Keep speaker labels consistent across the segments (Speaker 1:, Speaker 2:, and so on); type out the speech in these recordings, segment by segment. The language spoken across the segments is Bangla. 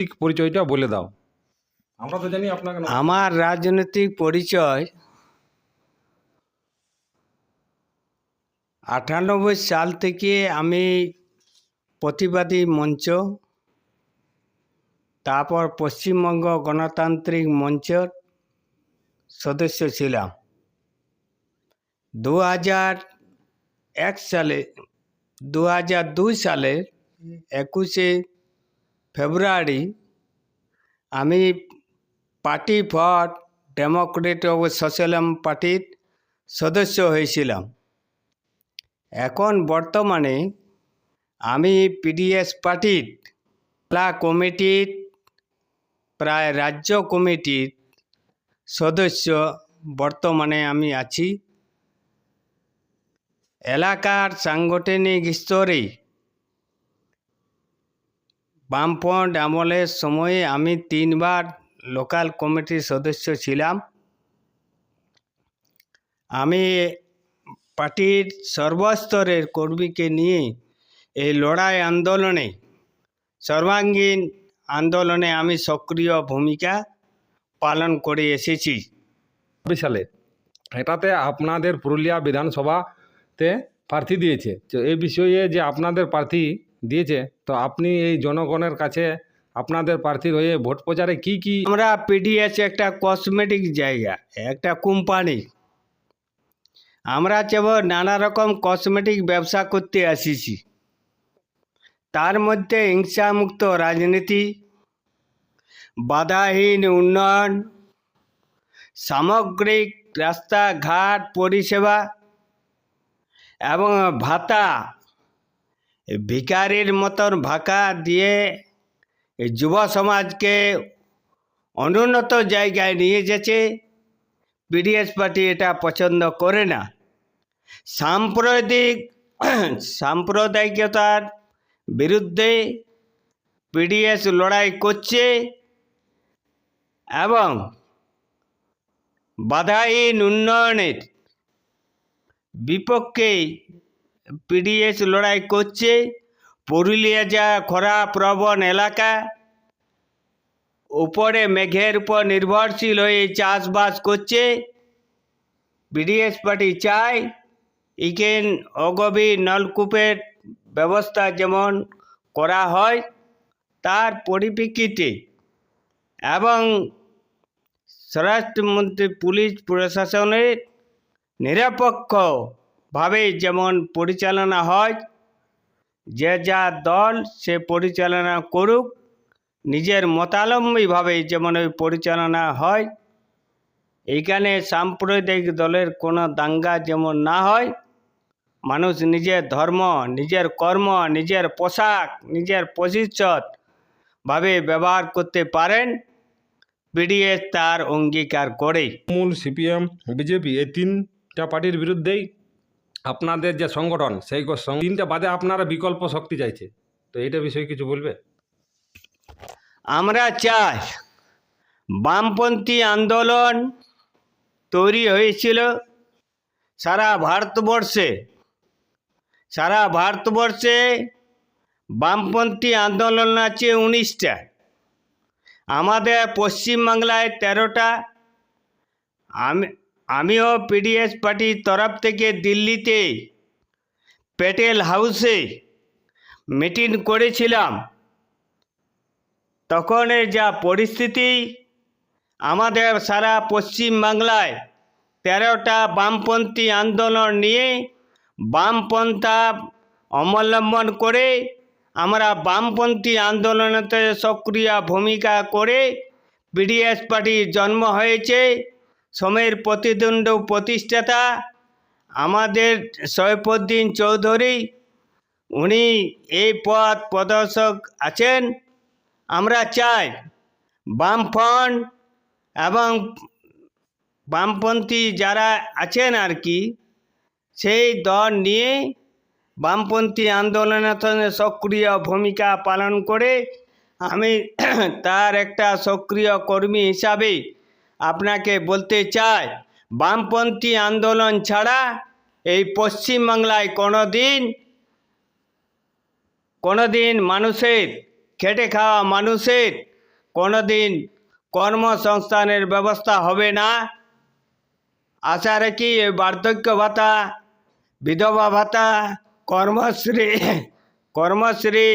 Speaker 1: ঠিক পরিচয়টা বলে দাও। আমরা তো জানি আপনাকে।
Speaker 2: আমার রাজনৈতিক পরিচয় 98 সাল থেকে আমি প্রতিবাদী মঞ্চ, তারপর পশ্চিমবঙ্গ গণতান্ত্রিক মঞ্চের সদস্য ছিলাম। 2001 সালে 2002 সালের 21শে ফেব্রুয়ারি আমি পার্টি ফর ডেমোক্রেট ও সোশ্যালিজম পার্টির সদস্য হয়েছিলাম। এখন বর্তমানে আমি পিডিএস পার্টির জেলা কমিটির প্রায় রাজ্য কমিটির সদস্য বর্তমানে আমি আছি। এলাকার সাংগঠনিক স্তরে বামফ্রন্ট আমলের সময়ে আমি 3 বার লোকাল কমিটির সদস্য ছিলাম। আমি পার্টির সর্বস্তরের কর্মীকে নিয়ে এই লড়াই আন্দোলনে, সর্বাঙ্গীন আন্দোলনে আমি সক্রিয় ভূমিকা পালন করে এসেছি।
Speaker 1: সালে এটাতে আপনাদের পুরুলিয়া বিধানসভাতে প্রার্থী দিয়েছে, তো এই বিষয়ে যে আপনাদের প্রার্থী দিয়েছে, তো আপনি এই জনগণের কাছে আপনাদের প্রার্থীর হয়ে ভোট প্রচারে কি কি?
Speaker 2: আমরা পিডিএস একটা কসমেটিক জায়গা, একটা কোম্পানি। আমরা কেবল নানা রকম কসমেটিক ব্যবসা করতে আসিছি। তার মধ্যে হিংসামুক্ত রাজনীতি, বাধাহীন উন্নয়ন, সামগ্রিক রাস্তাঘাট পরিষেবা এবং ভাতা, ভিখারির মতন ভাতা দিয়ে যুব সমাজকে অনুন্নত জায়গায় নিয়ে যেতে পিডিএস পার্টি এটা পছন্দ করে না। সাম্প্রদায়িকতার বিরুদ্ধে পিডিএস লড়াই করছে এবং বাধাহীন উন্নয়নের বিপক্ষে পিডিএস লড়াই করছে। পুরুলিয়া যা খরা প্রবণ এলাকা, উপরে মেঘের উপর নির্ভরশীল হয়ে চাষবাস করছে। পিডিএস পার্টি চায় এখান অগভীর নলকূপের ব্যবস্থা যেমন করা হয় তার পরিপ্রেক্ষিতে, এবং স্বরাষ্ট্রমন্ত্রী পুলিশ প্রশাসনের নিরপেক্ষভাবে যেমন পরিচালনা হয়, যে যা দল সে পরিচালনা করুক, নিজের মতাবলম্বীভাবে যেমন ওই পরিচালনা হয়। এইখানে সাম্প্রদায়িক দলের কোনো দাঙ্গা যেমন না হয়, মানুষ নিজের ধর্ম, নিজের কর্ম, নিজের পোশাক, নিজের প্রতিষ্ঠাভাবে ব্যবহার করতে পারেন, পিডিএস তার অঙ্গীকার করে।
Speaker 1: মূল সিপিএম, বিজেপি এই 3টা পার্টির বিরুদ্ধেই আপনাদের যে সংগঠন, সেই 3টা বাদে আপনারা বিকল্প শক্তি চাইছে, তো এইটা বিষয়ে কিছু বলবে?
Speaker 2: আমরা চাই, বামপন্থী আন্দোলন তৈরি হয়েছিল সারা ভারতবর্ষে বামপন্থী আন্দোলন আছে 19টা। আমাদের পশ্চিমবাংলায় 13টা। আমিও পিডিএস পার্টির তরফ থেকে দিল্লিতে প্যাটেল হাউসে মিটিং করেছিলাম। তখনের যা পরিস্থিতি, আমাদের সারা পশ্চিমবাংলায় 13টা বামপন্থী আন্দোলন নিয়ে বামপন্থা অবলম্বন করে আমরা বামপন্থী আন্দোলনেতে সক্রিয় ভূমিকা করে পিডিএস পার্টির জন্ম হয়েছে। সময়ের প্রতিদ্বন্দ্ব প্রতিষ্ঠাতা আমাদের সৈফুদ্দিন চৌধুরী, উনি এই পদ প্রদর্শক আছেন। আমরা চাই বামফ্রন্ট এবং বামপন্থী যারা আছেন আর কি, সেই দল নিয়ে বামপন্থী আন্দোলনে সক্রিয় ভূমিকা পালন করে আমি তার একটা সক্রিয় কর্মী হিসাবে আপনাকে বলতে চাই, বামপন্থী আন্দোলন ছাড়া এই পশ্চিমবাংলায় কোনোদিন মানুষের, খেটে খাওয়া মানুষের কোনোদিন কর্মসংস্থানের ব্যবস্থা হবে না। আশা রাখি এই বার্ধক্য ভাতা, বিধবা ভাতা, কর্মশ্রী,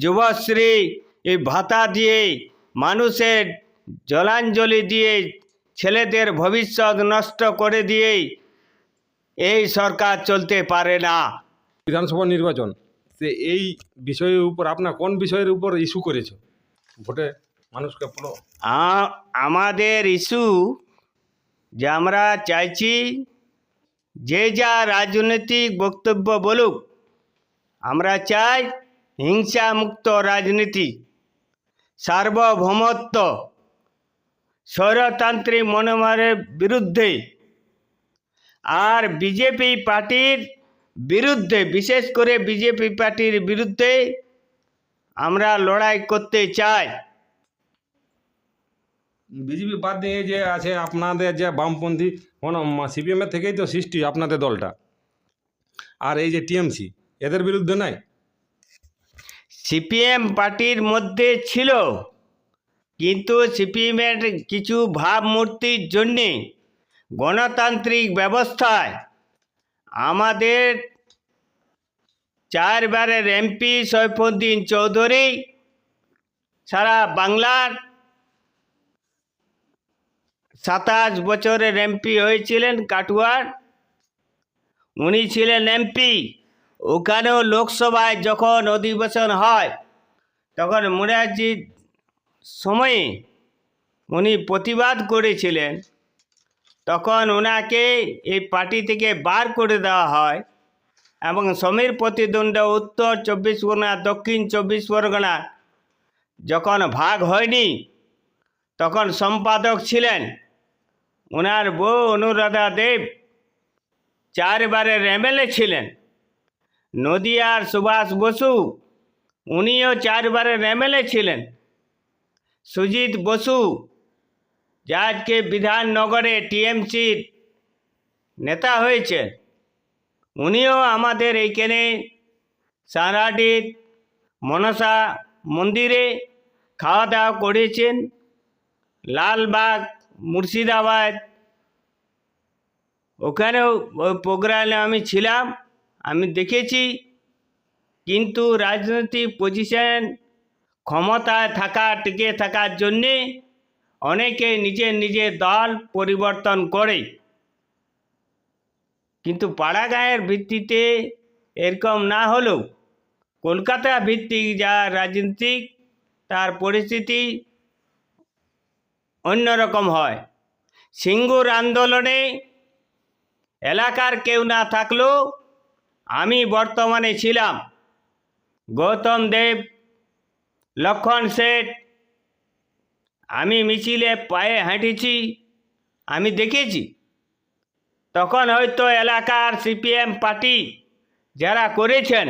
Speaker 2: যুবশ্রী, এই ভাতা দিয়ে মানুষের জলাঞ্জলি দিয়ে ছেলেদের ভবিষ্যৎ নষ্ট করে দিয়ে এই সরকার চলতে পারে না।
Speaker 1: বিধানসভা নির্বাচন, সে এই বিষয়ের উপর আপনার কোন বিষয়ের উপর ইস্যু করেছে ভোটে মানুষকে পুরো?
Speaker 2: আমাদের ইস্যু যে আমরা চাইছি যে যা রাজনৈতিক বক্তব্য বলুক, আমরা চাই হিংসা মুক্ত রাজনীতি, সার্বভৌমত্ব, স্বৈরতান্ত্রিক মনোভাবের বিরুদ্ধে আর বিজেপি পার্টির বিরুদ্ধে, বিশেষ করে বিজেপি পার্টির বিরুদ্ধে আমরা লড়াই করতে চাই।
Speaker 1: বিজেপি বাদ দিয়ে যে আছে আপনাদের যে বামপন্থী সিপিএমের থেকেই তো সৃষ্টি আপনাদের দলটা, আর এই যে টিএমসি, এদের বিরুদ্ধে নাই?
Speaker 2: সিপিএম পার্টির মধ্যে ছিল, কিন্তু সিপিএমের কিছু ভাবমূর্তির জন্যে গণতান্ত্রিক ব্যবস্থায় আমাদের 4 বারের এমপি সৈফুদ্দিন চৌধুরী সারা বাংলার 27 বছরের এমপি হয়েছিলেন কাটুয়ার, উনি ছিলেন এমপি। ওখানেও লোকসভায় যখন অধিবেশন হয় তখন মুরারজির সময়ে উনি প্রতিবাদ করেছিলেন, তখন ওনাকে এই পার্টি থেকে বার করে দেওয়া হয় এবং সমীর প্রতিদ্বন্দ্ব উত্তর 24 পরগনা, দক্ষিণ 24 পরগনা যখন ভাগ হয়নি তখন সম্পাদক ছিলেন ওনার বউ অনুরাধা দেব, 4 বারের এমএলএ ছিলেন। নদিয়ার সুভাষ বসু, উনিও 4 বারের এমএলএ ছিলেন। সুজিত বসু, যা আজকে বিধাননগরে টিএমসির নেতা হয়েছে, উনিও আমাদের এইখানে সারাডির মনসা মন্দিরে খাওয়া দাওয়া করেছেন। লালবাগ, মুর্শিদাবাদ, ওখানেও ওই প্রোগ্রামে আমি ছিলাম, আমি দেখেছি। কিন্তু রাজনৈতিক পজিশন, ক্ষমতায় থাকা, টিকে থাকার জন্যে অনেকে নিজের নিজের দল পরিবর্তন করে, কিন্তু পাড়া গাঁয়ের ভিত্তিতে এরকম না হলেও কলকাতা ভিত্তিক যা রাজনীতিক, তার পরিস্থিতি অন্যরকম হয়। সিঙ্গুর আন্দোলনে এলাকার কেউ না থাকলেও আমি বর্তমানে ছিলাম। গৌতম দেব, লক্ষণ শেঠ, আমি মিছিলে পায়ে হাঁটেছি, আমি দেখেছি। তখন হয়তো এলাকার সিপিএম পার্টি যারা করেছেন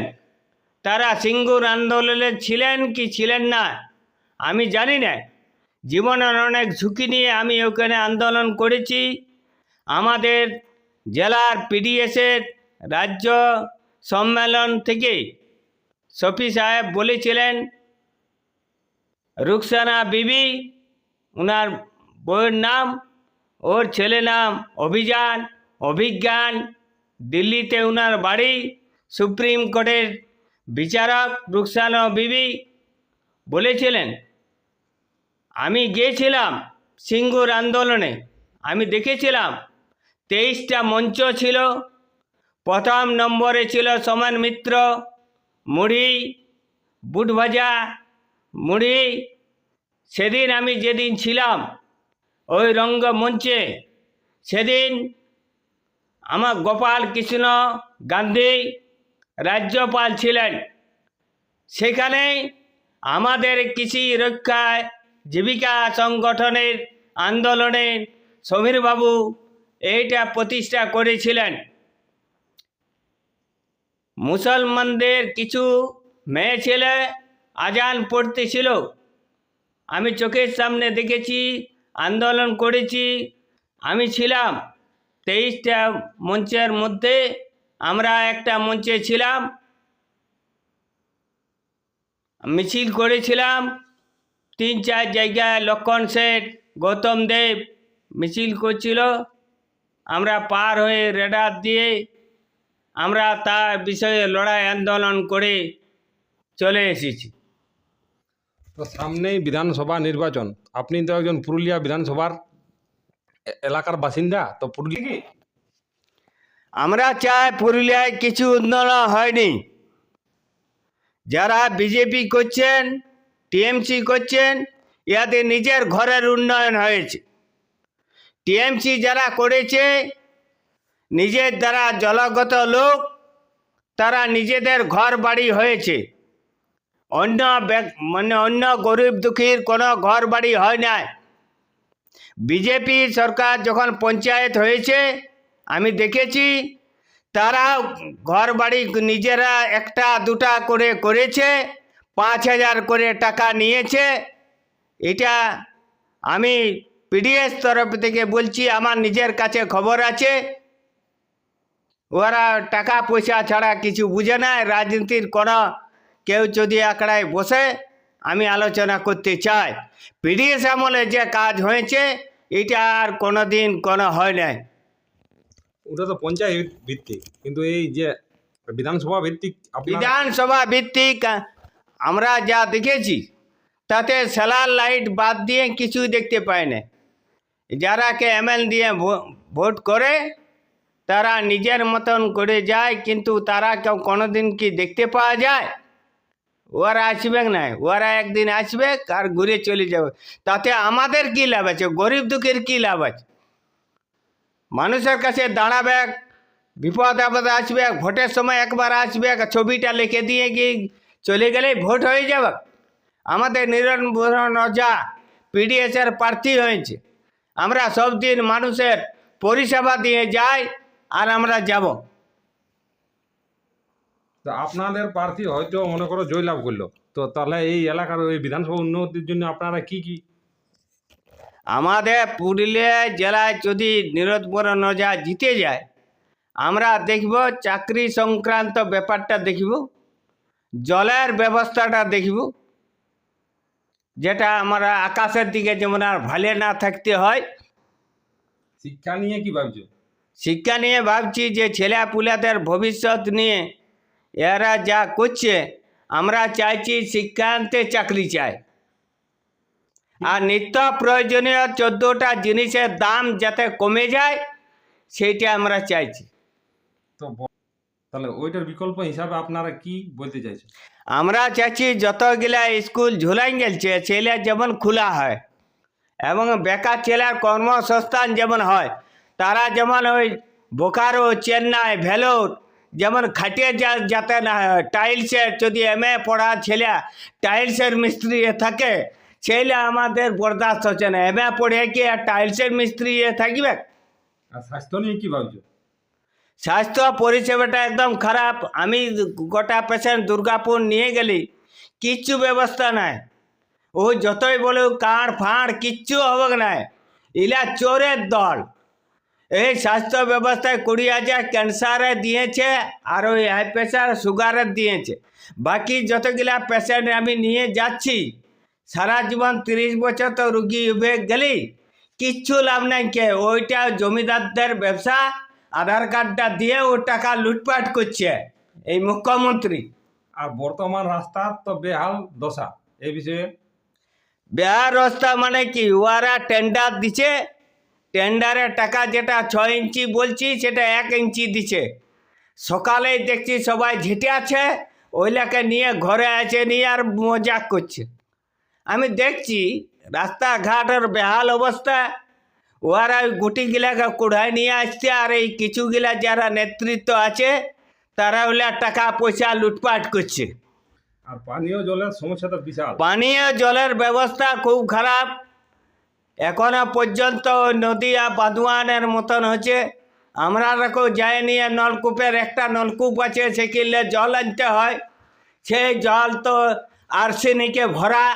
Speaker 2: তারা সিঙ্গুর আন্দোলনে ছিলেন কি ছিলেন না আমি জানি না। জীবনের অনেক ঝুঁকি নিয়ে আমি ওখানে আন্দোলন করেছি। আমাদের জেলার পিডিএসের রাজ্য সম্মেলন থেকে শফি সাহেব বলেছিলেন, রুকসানা বিবি ওনার বউয়ের নাম, ওর ছেলে নাম অভিজ্ঞান, দিল্লিতে ওনার বাড়ি, সুপ্রিম কোর্টের বিচারক রুকসানা বিবি বলেছিলেন। আমি গিয়েছিলাম সিঙ্গুর আন্দোলনে, আমি দেখেছিলাম 23টা মঞ্চ ছিল। প্রথম নম্বরে ছিল সমান মিত্র, মুড়ি, বুট ভাজা, মুড়ি। সেদিন আমি যেদিন ছিলাম ওই রঙ্গমঞ্চে, সেদিন আমার গোপাল কৃষ্ণ গান্ধী রাজ্যপাল ছিলেন। সেখানে আমাদের কৃষি রক্ষায় জীবিকা সংগঠনের আন্দোলনে সমীরবাবু এইটা প্রতিষ্ঠা করেছিলেন। মুসলমানদের কিছু মেয়ে ছেলে আজান পড়তেছিল, আমি চোখের সামনে দেখেছি, আন্দোলন করেছি। আমি ছিলাম 23টা মঞ্চের মধ্যে, আমরা একটা মঞ্চে ছিলাম, মিছিল করেছিলাম 3-4 জায়গায় লক্ষণ শেঠ, গৌতম দেব মিছিল করছিল। আমরা পার হয়ে রেডার দিয়ে আমরা তার বিষয়ে লড়াই আন্দোলন করে চলে এসেছি।
Speaker 1: তো সামনেই বিধানসভা নির্বাচন, আপনি তো একজন পুরুলিয়া বিধানসভার এলাকার বাসিন্দা, তো পুরুলিয়া কি
Speaker 2: আমরা চাই পুরুলিয়ায় কিছু উন্নয়ন হয়নি। যারা বিজেপি করছেন, টিএমসি করছেন, ইয়াতে নিজের ঘরের উন্নয়ন হয়েছে। টিএমসি যারা করেছে, নিজের দ্বারা জলগত লোক, তারা নিজেদের ঘর বাড়ি হয়েছে। অন্য গরিব দুঃখীর কোনো ঘর বাড়ি হয় নাই। বিজেপি সরকার যখন পঞ্চায়েত হয়েছে, আমি দেখেছি তারা ঘর বাড়ি নিজেরা একটা দুটা করে করেছে, 5,000 করে টাকা নিয়েছে। এটা আমি পিডিএস তরফ থেকে বলছি, আমার নিজের কাছে খবর আছে। ওরা টাকা পয়সা ছাড়া কিছু বুঝে না। রাজনীতির কোনো কেউ যদি আঁকড়ায় বসে, আমি আলোচনা করতে চাই। পিডিএস আমলে যে কাজ হয়েছে, এটা আর কোনো দিন কোনো হয় নাই।
Speaker 1: ওটা তো পঞ্চায়েত ভিত্তিক, কিন্তু এই যে বিধানসভা ভিত্তিক
Speaker 2: বিধানসভা ভিত্তিক আমরা যা দেখেছি, তাতে সোলার লাইট বাদ দিয়ে কিছুই দেখতে পাই না। যারাকে এমএল দিয়ে ভোট করে, তারা নিজের মতন করে যায়, কিন্তু তারা কেউ কোনোদিন কি দেখতে পাওয়া যায়? ওরা আসবে না, ওরা একদিন আসবে আর ঘুরে চলে যাবে। তাতে আমাদের কি লাভ আছে? গরিব দুঃখের কি লাভ আছে? মানুষের কাছে দাঁড়াবে, বিপদ আপদে আসবে, ভোটের সময় একবার আসবে, ছবিটা লিখে দিয়ে গিয়ে চলে গেলেই ভোট হয়ে যাবে। আমাদের নিরঞ্জন ওঝা পিডিএসের প্রার্থী হয়েছে। আমরা সব দিন মানুষের পরিষেবা দিয়ে যাই, আর আমরা যাব।
Speaker 1: তো আপনাদের প্রার্থী হয়তো মনে করো জয়লাভ করলো, তো তাহলে এই এলাকার ওই বিধানসভা উন্নতির জন্য আপনারা কি কি
Speaker 2: আমাদের পুরুলিয়া জেলায় যদি নিরঞ্জন ওঝা জিতে যায়, আমরা দেখব চাকরি সংক্রান্ত ব্যাপারটা দেখব, জলের ব্যবস্থাটা দেখব, যেটা আমরা আকাশের দিকে যেমন আর ভালে না থাকতে হয়।
Speaker 1: শিক্ষা নিয়ে কি ভাবছো?
Speaker 2: শিক্ষা নিয়ে ভাবছি যে ছেলেপুলেদের ভবিষ্যৎ নিয়ে এরা যা করছে, আমরা চাইছি শিক্ষান্তে চাকরি চাই। আর নিত্য প্রয়োজনীয় 14টা জিনিসের দাম যাতে কমে যায়, সেইটা আমরা চাইছি।
Speaker 1: তো তাহলে ওইটার বিকল্প হিসাবে আপনারা কি বলতে চাইছেন?
Speaker 2: আমরা চাইছি যতগুলা স্কুল ঝুলাই গেছে, ছেলে যেমন খোলা হয়, এবং বেকার ছেলের কর্মসংস্থান যেমন হয়। তারা যেমন ওই বোকারো, চেন্নাই, ভেলোর যেমন খাটিয়ে যাতে না হয়। টাইলসের যদি এমএ পড়া ছেলে টাইলসের মিস্ত্রি থাকে, ছেলে আমাদের বরদাস্ত হচ্ছে না। এমএ পড়ে কি আর টাইলসের মিস্ত্রি থাকবে?
Speaker 1: আর স্বাস্থ্য নিয়ে কি ভাবছো?
Speaker 2: স্বাস্থ্য পরিষেবাটা একদম খারাপ। আমি গোটা পেশেন্ট দুর্গাপুর নিয়ে গেলি, কিচ্ছু ব্যবস্থা নাই। ও যতই বলুক কাঁড় ফাঁড় কিচ্ছু হবে না। ইলা চোরের দল। এই স্বাস্থ্য ব্যবস্থায় 20,000 ক্যান্সারে দিয়েছে, আর ওই হাই প্রেশার সুগারের দিয়েছে। বাকি যতগুলা পেশেন্ট আমি নিয়ে যাচ্ছি, সারা জীবন 30 বছর তো রুগী হয়ে গেলি, কিচ্ছু লাভ নাই। কে ওইটা জমিদারদের ব্যবসা। আধার কার্ডটা দিয়ে ও টাকা লুটপাট করছে এই মুখ্যমন্ত্রী।
Speaker 1: আর বর্তমান রাস্তার তো বেহাল দশা, এই বিষয়ে
Speaker 2: বেহার রাস্তা মানে কি? ওরা টেন্ডার দিছে, টেন্ডারের টাকা যেটা 6 ইঞ্চি বলছি, সেটা 1 ইঞ্চি দিছে। সকালেই দেখছি সবাই ঝেঁটে আছে, ওইলাকে নিয়ে ঘরে আছে, নিয়ে আর মজাক করছে। আমি দেখছি রাস্তাঘাটের বেহাল অবস্থা। ওরা ওই গুটিগুলাকে কুড়ায় নিয়ে আসছে, আর এই কিছুগুলা যারা নেতৃত্ব আছে, তারা ওইলা টাকা পয়সা লুটপাট করছে।
Speaker 1: আর পানীয় জলের সমস্যা তো বিশাল।
Speaker 2: পানীয় জলের ব্যবস্থা খুব খারাপ। এখনো পর্যন্ত নদী আর বাঁধওয়ানের মতন হচ্ছে। আমরা কেউ যায় নিয়ে নলকূপের একটা নলকূপ আছে, সেখানে জল আনতে হয়। সেই জল তো আর্সেনিকে ভরা।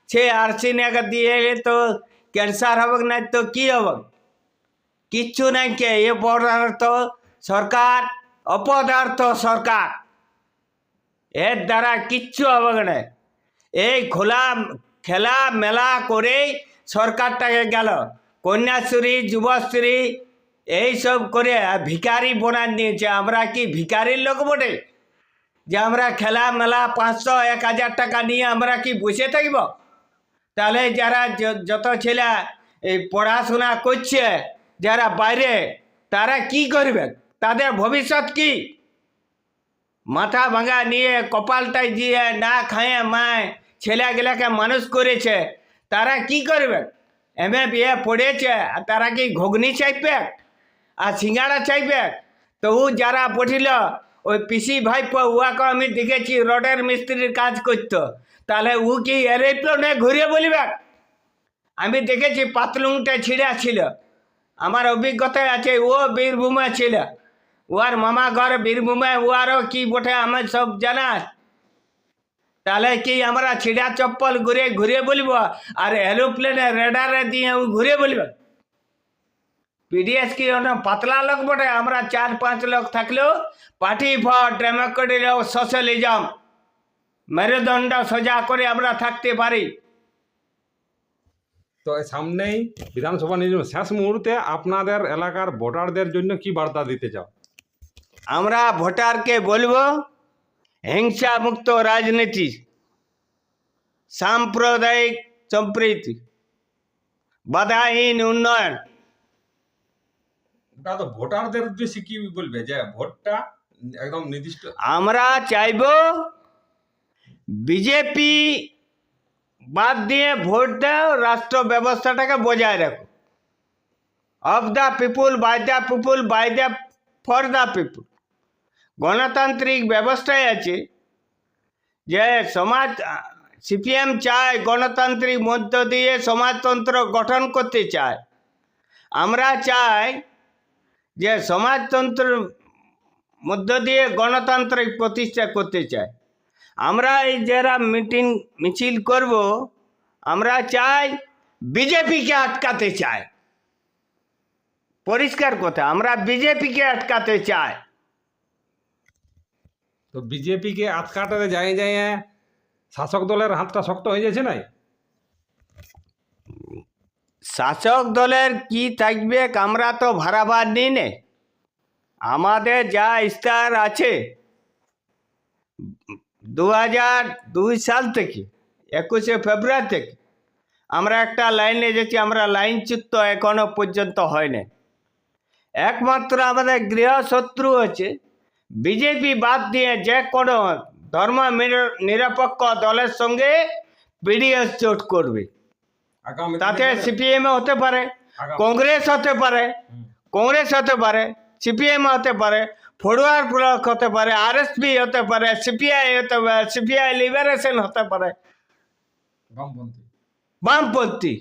Speaker 2: সেই আর্সেনিক দিয়ে তো ক্যান্সার হবে না, তো কী হবে? কিচ্ছু নাই। কে এ পদার্থ সরকার, অপদার্থ সরকার, এর দ্বারা কিচ্ছু হবে না। এই খোলা খেলা মেলা করেই সরকারটাকে গেল, কন্যাশ্রী যুবশ্রী এইসব করে ভিখারি বনান নিয়েছে। আমরা কি ভিখারির লোক বটে যে আমরা খেলা মেলা 500-1000 টাকা নিয়ে আমরা কি বসে থাকব? তাহলে যারা যত ছেলে এই পড়াশোনা করছে যারা বাইরে, তারা কি করবে? তাদের ভবিষ্যৎ কি? মাথা ভাঙা নিয়ে কপালটাই দিয়ে না খায় মায় ছেলেগুলাকে মানুষ করেছে, তারা কি করবে? এমএ বিএ পড়েছে আর তারা কি ঘুগনি চাইবে আর সিঙ্গাড়া চাইবে? তো ও যারা পড়িল ওই পিসি ভাইপো উহাকে আমি দেখেছি রডের মিস্ত্রির কাজ করতো, তাহলে ও কি এরোপ্লেনে ঘুরে বলবে? আমি দেখেছি পাতলুংটা ছিঁড়া ছিল, আমার অভিজ্ঞতায় আছে। ও বীরভূমে ছিল, ওর মামা ঘর বীরভূমে, ওয়ারও কি বটে আমার সব জানা। তাহলে কি আমরা ছিঁড়া চপ্পল ঘুরে ঘুরে বলবো আর এরোপ্লেনে রেডারে দিয়ে ঘুরে বলবে? পিডিএস কি পাতলা লোক বটে? আমরা 4-5 লোক থাকলেও পার্টি ফর ডেমোক্রেটিক সোশ্যালিজম মেরুদণ্ড সোজা করে আমরা থাকতে পারি।
Speaker 1: তো এই সামনেই বিধানসভা নির্বাচন, শেষ মুহূর্তে আপনাদের এলাকার ভোটারদের জন্য কি বার্তা দিতে চাও?
Speaker 2: আমরা ভোটারকে বলবো হিংসা মুক্ত রাজনীতি, সাম্প্রদায়িক সম্প্রীতি, বাধাহীন উন্নয়ন।
Speaker 1: ওটা তো ভোটারদের উদ্দেশ্যে কি বলবে যে ভোটটা একদম নির্দিষ্ট?
Speaker 2: আমরা চাইব বিজেপি বাদ দিয়ে ভোট দাও, রাষ্ট্র ব্যবস্থাটাকে বজায় রাখো। Of the people, by the people, by the for the people. গণতান্ত্রিক ব্যবস্থায় আছে যে সমাজ, সিপিএম চায় গণতান্ত্রিক মধ্য দিয়ে সমাজতন্ত্র গঠন করতে চায়। আমরা চাই যে সমাজতন্ত্র মধ্য দিয়ে গণতান্ত্রিক প্রতিষ্ঠা করতে চাই। আমরা এই যারা মিছিল করব, আমরা চাই বিজেপিকে আটকাতে চাই। পরিষ্কার কথা, আমরা বিজেপিকে আটকাতে চাই।
Speaker 1: তো বিজেপিকে আটকাতে যায় যায় শাসক দলের হাতটা শক্ত হয়ে যাচ্ছে নাই?
Speaker 2: শাসক দলের কি থাকবে? আমরা তো ভাড়াবার নিই নে। আমাদের যা ইস্তাহার আছে 2002 সাল থেকে 21শে ফেব্রুয়ারি থেকে আমরা একটা লাইনে যেছি, আমরা লাইনচ্যুত এখনো পর্যন্ত হয়নি। একমাত্র আমাদের গৃহশত্রু হচ্ছে বিজেপি বাদ দিয়ে যে কোনো ধর্ম নিরপেক্ষ দলের সঙ্গে পিডিএস জোট করবে। তাতে সিপিএম হতে পারে, কংগ্রেস হতে পারে, সিপিএম হতে পারে, ফরওয়ার্ড ব্লক হতে পারে, আরএসপি হতে পারে, সিপিআই হতে পারে, সিপিআই লিবারেশন হতে পারে, বামপন্থী।